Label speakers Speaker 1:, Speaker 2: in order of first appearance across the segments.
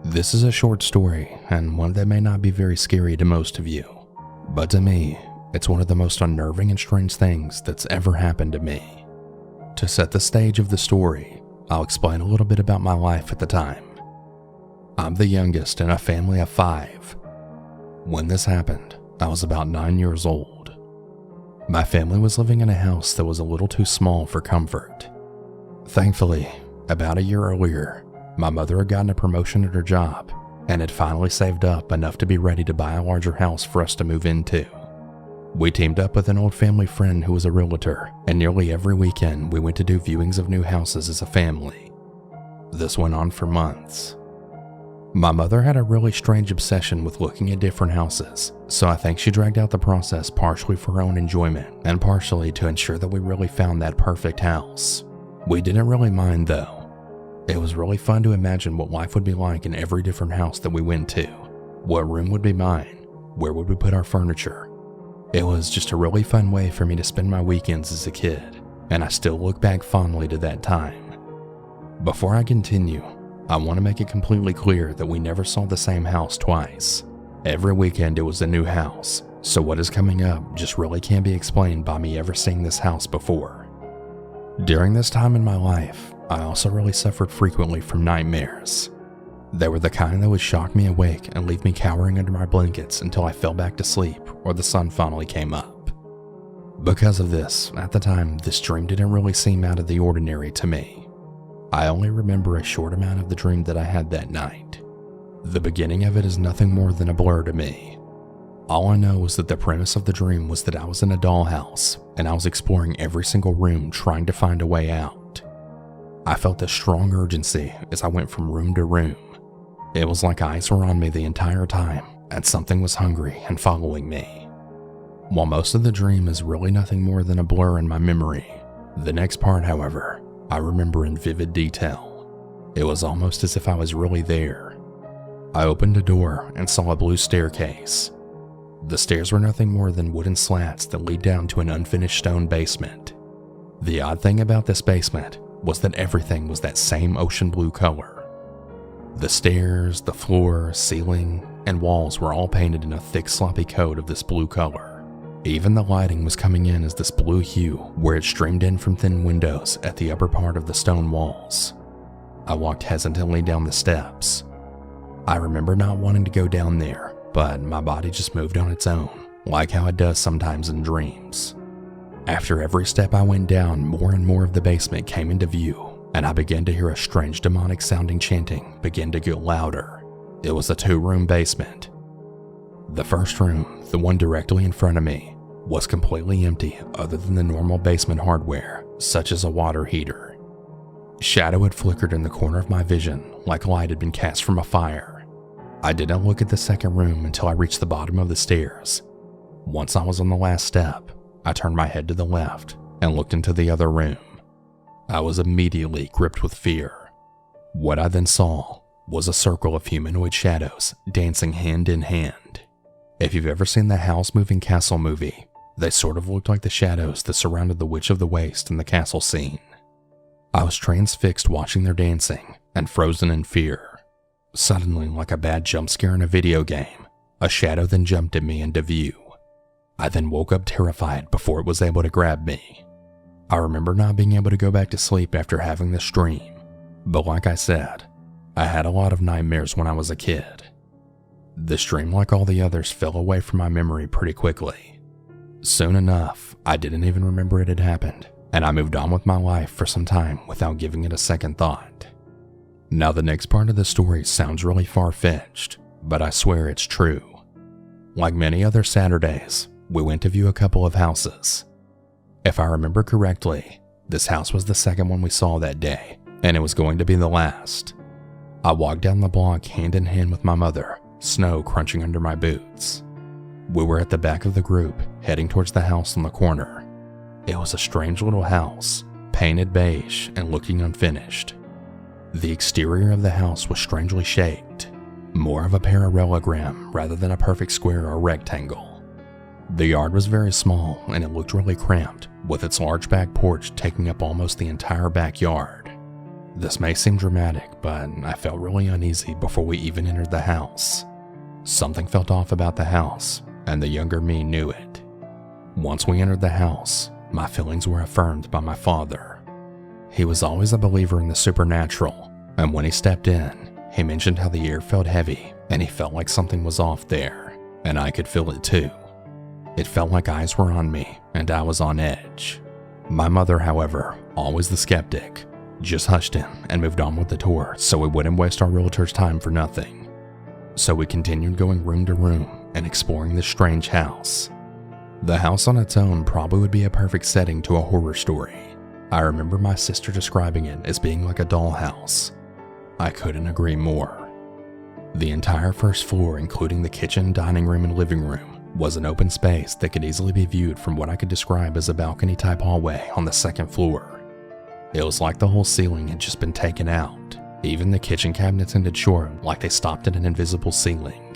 Speaker 1: This is a short story, and one that may not be very scary to most of you. But to me, it's one of the most unnerving and strange things that's ever happened to me. To set the stage of the story, I'll explain a little bit about my life at the time. I'm the youngest in a family of 5. When this happened, I was about 9 years old. My family was living in a house that was a little too small for comfort. Thankfully, about a year earlier, my mother had gotten a promotion at her job and had finally saved up enough to be ready to buy a larger house for us to move into. We teamed up with an old family friend who was a realtor, and nearly every weekend we went to do viewings of new houses as a family. This went on for months. My mother had a really strange obsession with looking at different houses, so I think she dragged out the process partially for her own enjoyment and partially to ensure that we really found that perfect house. We didn't really mind though. It was really fun to imagine what life would be like in every different house that we went to. What room would be mine? Where would we put our furniture? It was just a really fun way for me to spend my weekends as a kid, and I still look back fondly to that time. Before I continue, I want to make it completely clear that we never saw the same house twice. Every weekend it was a new house, so what is coming up just really can't be explained by me ever seeing this house before. During this time in my life, I also really suffered frequently from nightmares. They were the kind that would shock me awake and leave me cowering under my blankets until I fell back to sleep or the sun finally came up. Because of this, at the time, this dream didn't really seem out of the ordinary to me. I only remember a short amount of the dream that I had that night. The beginning of it is nothing more than a blur to me. All I know is that the premise of the dream was that I was in a dollhouse and I was exploring every single room trying to find a way out. I felt a strong urgency as I went from room to room. It was like eyes were on me the entire time and something was hungry and following me. While most of the dream is really nothing more than a blur in my memory, the next part, however, I remember in vivid detail. It was almost as if I was really there. I opened a door and saw a blue staircase. The stairs were nothing more than wooden slats that lead down to an unfinished stone basement. The odd thing about this basement was that everything was that same ocean blue color. The stairs, the floor, ceiling, and walls were all painted in a thick sloppy coat of this blue color. Even the lighting was coming in as this blue hue where it streamed in from thin windows at the upper part of the stone walls. I walked hesitantly down the steps. I remember not wanting to go down there, but my body just moved on its own, like how it does sometimes in dreams. After every step I went down, more and more of the basement came into view, and I began to hear a strange demonic sounding chanting begin to get louder. It was a 2-room basement. The first room, the one directly in front of me, was completely empty other than the normal basement hardware, such as a water heater. Shadow had flickered in the corner of my vision like light had been cast from a fire. I didn't look at the second room until I reached the bottom of the stairs. Once I was on the last step, I turned my head to the left and looked into the other room. I was immediately gripped with fear. What I then saw was a circle of humanoid shadows dancing hand in hand. If you've ever seen the House Moving Castle movie, they sort of looked like the shadows that surrounded the Witch of the Waste in the castle scene. I was transfixed watching their dancing and frozen in fear. Suddenly, like a bad jump scare in a video game, a shadow then jumped at me into view. I then woke up terrified before it was able to grab me. I remember not being able to go back to sleep after having this dream, but like I said, I had a lot of nightmares when I was a kid. This dream, like all the others, fell away from my memory pretty quickly. Soon enough, I didn't even remember it had happened, and I moved on with my life for some time without giving it a second thought. Now the next part of the story sounds really far-fetched, but I swear it's true. Like many other Saturdays, we went to view a couple of houses. If I remember correctly, this house was the second one we saw that day, and it was going to be the last. I walked down the block hand in hand with my mother, snow crunching under my boots. We were at the back of the group, heading towards the house on the corner. It was a strange little house, painted beige and looking unfinished. The exterior of the house was strangely shaped, more of a parallelogram rather than a perfect square or rectangle. The yard was very small and it looked really cramped, with its large back porch taking up almost the entire backyard. This may seem dramatic, but I felt really uneasy before we even entered the house. Something felt off about the house, and the younger me knew it. Once we entered the house, my feelings were affirmed by my father. He was always a believer in the supernatural, and when he stepped in, he mentioned how the air felt heavy and he felt like something was off there, and I could feel it too. It felt like eyes were on me and I was on edge. My mother, however, always the skeptic, just hushed him and moved on with the tour so we wouldn't waste our realtor's time for nothing. So we continued going room to room and exploring this strange house. The house on its own probably would be a perfect setting to a horror story. I remember my sister describing it as being like a dollhouse. I couldn't agree more. The entire first floor, including the kitchen, dining room, and living room, was an open space that could easily be viewed from what I could describe as a balcony-type hallway on the second floor. It was like the whole ceiling had just been taken out. Even the kitchen cabinets ended short, like they stopped at an invisible ceiling.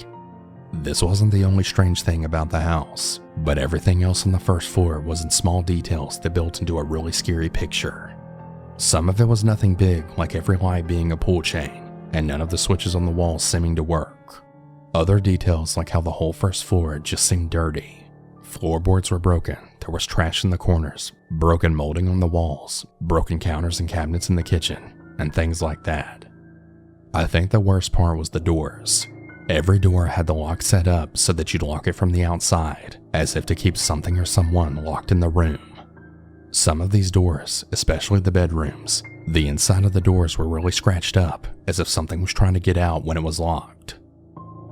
Speaker 1: This wasn't the only strange thing about the house, but everything else on the first floor was in small details that built into a really scary picture. Some of it was nothing big, like every light being a pull chain, and none of the switches on the walls seeming to work. Other details, like how the whole first floor just seemed dirty. Floorboards were broken, there was trash in the corners, broken molding on the walls, broken counters and cabinets in the kitchen, and things like that. I think the worst part was the doors. Every door had the lock set up so that you'd lock it from the outside, as if to keep something or someone locked in the room. Some of these doors, especially the bedrooms, the inside of the doors were really scratched up, as if something was trying to get out when it was locked.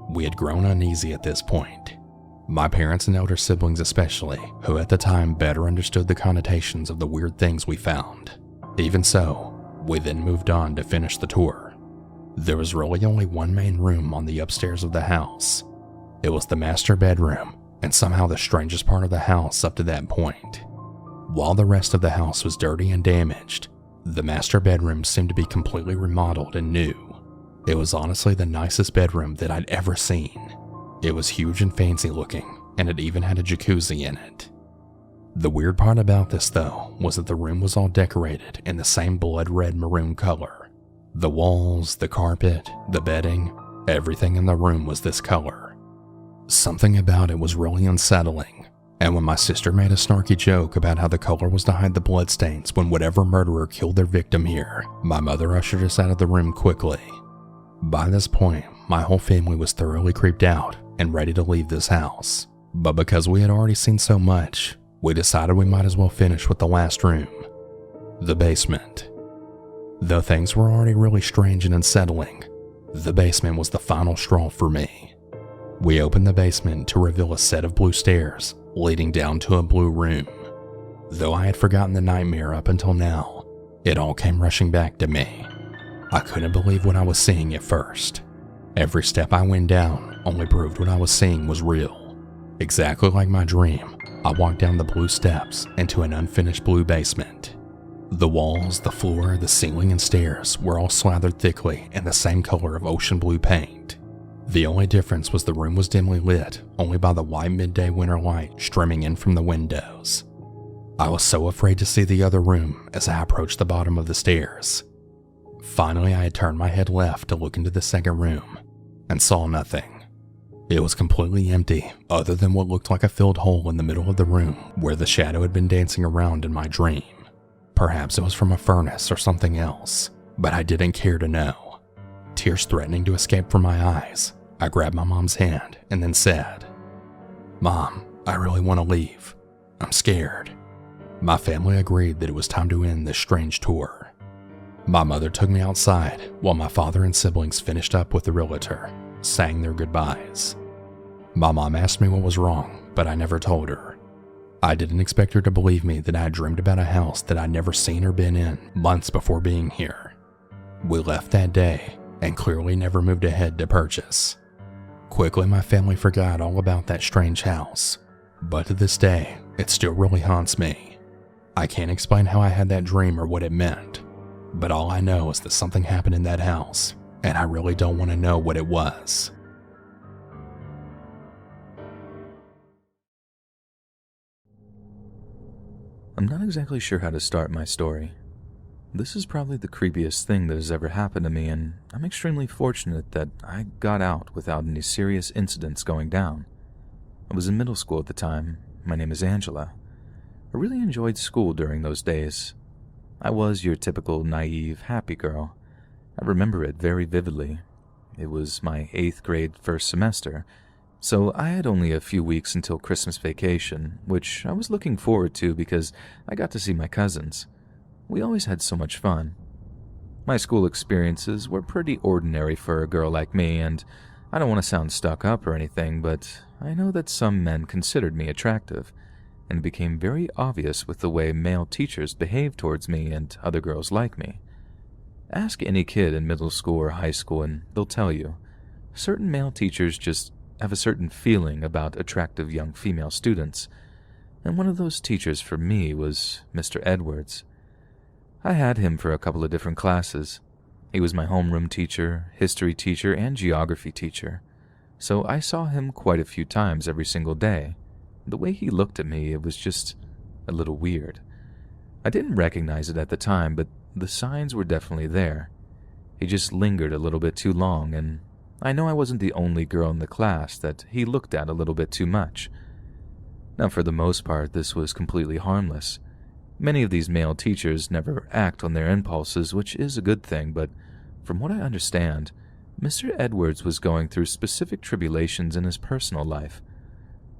Speaker 1: We had grown uneasy at this point. My parents and elder siblings especially, who at the time better understood the connotations of the weird things we found. Even so, we then moved on to finish the tour. There was really only one main room on the upstairs of the house. It was the master bedroom, and somehow the strangest part of the house up to that point. While the rest of the house was dirty and damaged, the master bedroom seemed to be completely remodeled and new. It was honestly the nicest bedroom that I'd ever seen. It was huge and fancy looking, and it even had a jacuzzi in it. The weird part about this, though, was that the room was all decorated in the same blood red maroon color. The walls, the carpet, the bedding, everything in the room was this color. Something about it was really unsettling, and when my sister made a snarky joke about how the color was to hide the bloodstains when whatever murderer killed their victim here, my mother ushered us out of the room quickly. By this point, my whole family was thoroughly creeped out and ready to leave this house, but because we had already seen so much, we decided we might as well finish with the last room, the basement. Though things were already really strange and unsettling, the basement was the final straw for me. We opened the basement to reveal a set of blue stairs leading down to a blue room. Though I had forgotten the nightmare up until now, it all came rushing back to me. I couldn't believe what I was seeing at first. Every step I went down only proved what I was seeing was real. Exactly like my dream, I walked down the blue steps into an unfinished blue basement. The walls, the floor, the ceiling, and stairs were all slathered thickly in the same color of ocean blue paint. The only difference was the room was dimly lit only by the white midday winter light streaming in from the windows. I was so afraid to see the other room as I approached the bottom of the stairs. Finally, I had turned my head left to look into the second room and saw nothing. It was completely empty other than what looked like a filled hole in the middle of the room where the shadow had been dancing around in my dream. Perhaps it was from a furnace or something else, but I didn't care to know. Tears threatening to escape from my eyes, I grabbed my mom's hand and then said, "Mom, I really want to leave. I'm scared." My family agreed that it was time to end this strange tour. My mother took me outside while my father and siblings finished up with the realtor, saying their goodbyes. My mom asked me what was wrong, but I never told her. I didn't expect her to believe me that I had dreamed about a house that I'd never seen or been in months before being here. We left that day and clearly never moved ahead to purchase. Quickly, my family forgot all about that strange house, but to this day, it still really haunts me. I can't explain how I had that dream or what it meant, but all I know is that something happened in that house, and I really don't want to know what it was.
Speaker 2: I'm not exactly sure how to start my story. This is probably the creepiest thing that has ever happened to me, and I'm extremely fortunate that I got out without any serious incidents going down. I was in middle school at the time. My name is Angela. I really enjoyed school during those days. I was your typical naive, happy girl. I remember it very vividly. It was my 8th grade first semester, so I had only a few weeks until Christmas vacation, which I was looking forward to because I got to see my cousins. We always had so much fun. My school experiences were pretty ordinary for a girl like me, and I don't want to sound stuck up or anything, but I know that some men considered me attractive, and it became very obvious with the way male teachers behaved towards me and other girls like me. Ask any kid in middle school or high school and they'll tell you, certain male teachers just have a certain feeling about attractive young female students, and one of those teachers for me was Mr. Edwards. I had him for a couple of different classes. He was my homeroom teacher, history teacher, and geography teacher, so I saw him quite a few times every single day. The way he looked at me, it was just a little weird. I didn't recognize it at the time, but the signs were definitely there. He just lingered a little bit too long, and I know I wasn't the only girl in the class that he looked at a little bit too much. Now, for the most part, this was completely harmless. Many of these male teachers never act on their impulses, which is a good thing, but from what I understand, Mr. Edwards was going through specific tribulations in his personal life.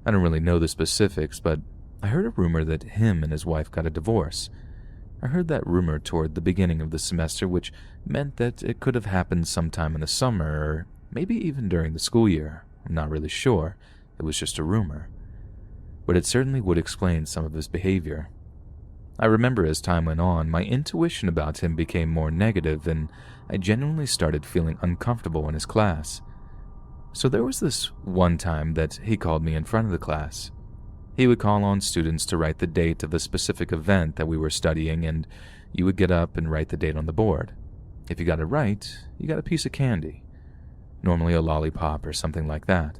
Speaker 2: I don't really know the specifics, but I heard a rumor that him and his wife got a divorce. I heard that rumor toward the beginning of the semester, which meant that it could have happened sometime in the summer, or maybe even during the school year. I'm not really sure. It was just a rumor. But it certainly would explain some of his behavior. I remember as time went on, my intuition about him became more negative, and I genuinely started feeling uncomfortable in his class. So there was this one time that he called me in front of the class. He would call on students to write the date of a specific event that we were studying, and you would get up and write the date on the board. If you got it right, you got a piece of candy, normally a lollipop or something like that.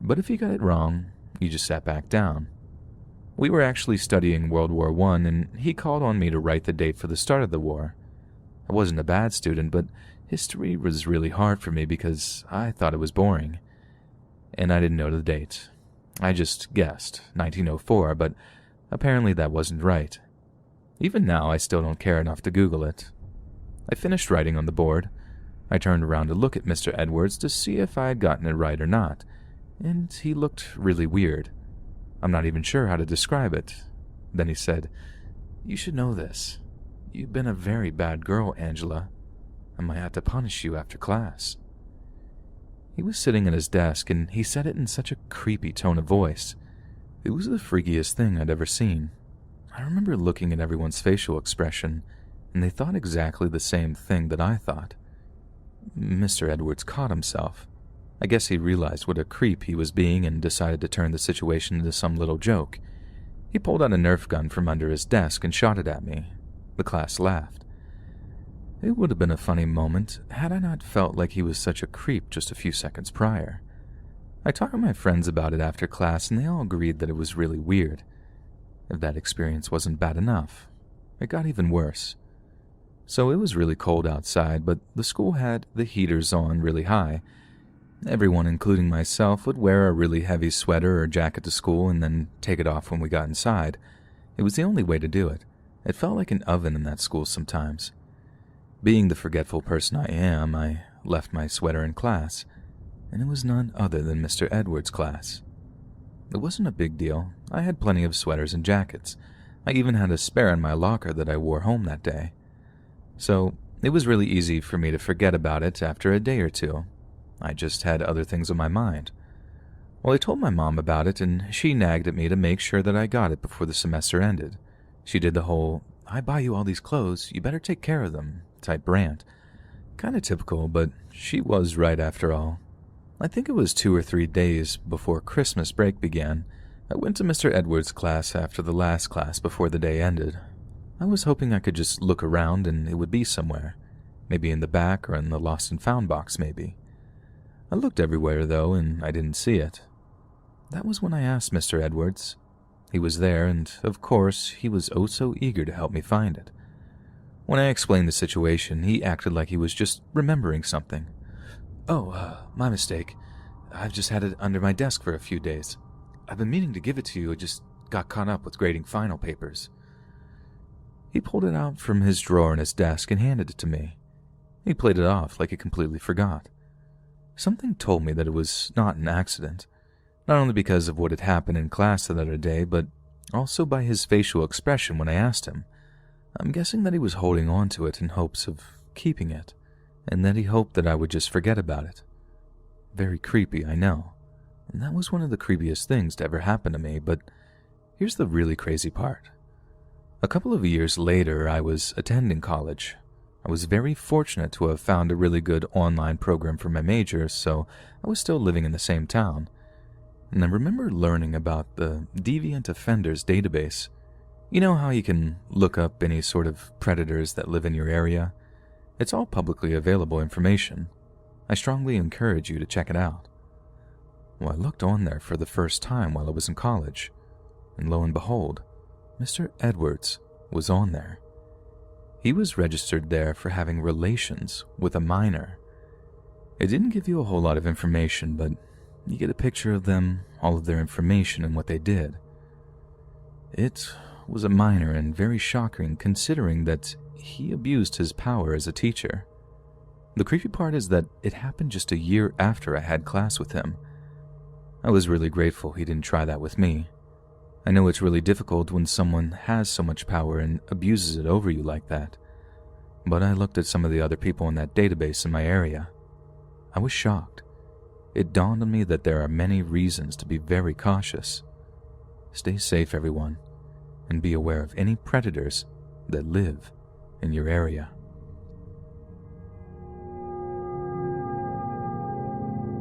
Speaker 2: But if you got it wrong, you just sat back down. We were actually studying World War I, and he called on me to write the date for the start of the war. I wasn't a bad student, but history was really hard for me because I thought it was boring. And I didn't know the date. I just guessed 1904, but apparently that wasn't right. Even now, I still don't care enough to Google it. I finished writing on the board. I turned around to look at Mr. Edwards to see if I had gotten it right or not, and he looked really weird. I'm not even sure how to describe it. Then he said, "You should know this. You've been a very bad girl, Angela. I might have to punish you after class." He was sitting at his desk, and he said it in such a creepy tone of voice. It was the freakiest thing I'd ever seen. I remember looking at everyone's facial expression, and they thought exactly the same thing that I thought. Mr. Edwards caught himself. I guess he realized what a creep he was being and decided to turn the situation into some little joke. He pulled out a Nerf gun from under his desk and shot it at me. The class laughed. It would have been a funny moment had I not felt like he was such a creep just a few seconds prior. I talked to my friends about it after class, and they all agreed that it was really weird. If that experience wasn't bad enough, it got even worse. So it was really cold outside, but the school had the heaters on really high. Everyone, including myself, would wear a really heavy sweater or jacket to school and then take it off when we got inside. It was the only way to do it. It felt like an oven in that school sometimes. Being the forgetful person I am, I left my sweater in class, and it was none other than Mr. Edwards' class. It wasn't a big deal. I had plenty of sweaters and jackets. I even had a spare in my locker that I wore home that day. So it was really easy for me to forget about it after a day or two. I just had other things on my mind. Well, I told my mom about it, and she nagged at me to make sure that I got it before the semester ended. She did the whole, "I buy you all these clothes, you better take care of them," type rant. Kinda typical, but she was right after all. I think it was 2 or 3 days before Christmas break began. I went to Mr. Edwards' class after the last class before the day ended. I was hoping I could just look around and it would be somewhere. Maybe in the back or in the lost and found box, maybe. I looked everywhere, though, and I didn't see it. That was when I asked Mr. Edwards. He was there, and, of course, he was oh so eager to help me find it. When I explained the situation, he acted like he was just remembering something. My mistake. I've just had it under my desk for a few days. I've been meaning to give it to you, I just got caught up with grading final papers. He pulled it out from his drawer in his desk and handed it to me. He played it off like he completely forgot. Something told me that it was not an accident, not only because of what had happened in class that other day, but also by his facial expression when I asked him. I'm guessing that he was holding on to it in hopes of keeping it, and that he hoped that I would just forget about it. Very creepy, I know, and that was one of the creepiest things to ever happen to me, but here's the really crazy part. A couple of years later, I was attending college. I was very fortunate to have found a really good online program for my major, so I was still living in the same town. And I remember learning about the Deviant Offenders database. You know how you can look up any sort of predators that live in your area? It's all publicly available information. I strongly encourage you to check it out. Well, I looked on there for the first time while I was in college, and lo and behold, Mr. Edwards was on there. He was registered there for having relations with a minor. It didn't give you a whole lot of information, but you get a picture of them, all of their information, and what they did. It was a minor and very shocking considering that he abused his power as a teacher. The creepy part is that it happened just a year after I had class with him. I was really grateful he didn't try that with me. I know it's really difficult when someone has so much power and abuses it over you like that, but I looked at some of the other people in that database in my area. I was shocked. It dawned on me that there are many reasons to be very cautious. Stay safe, everyone, and be aware of any predators that live in your area.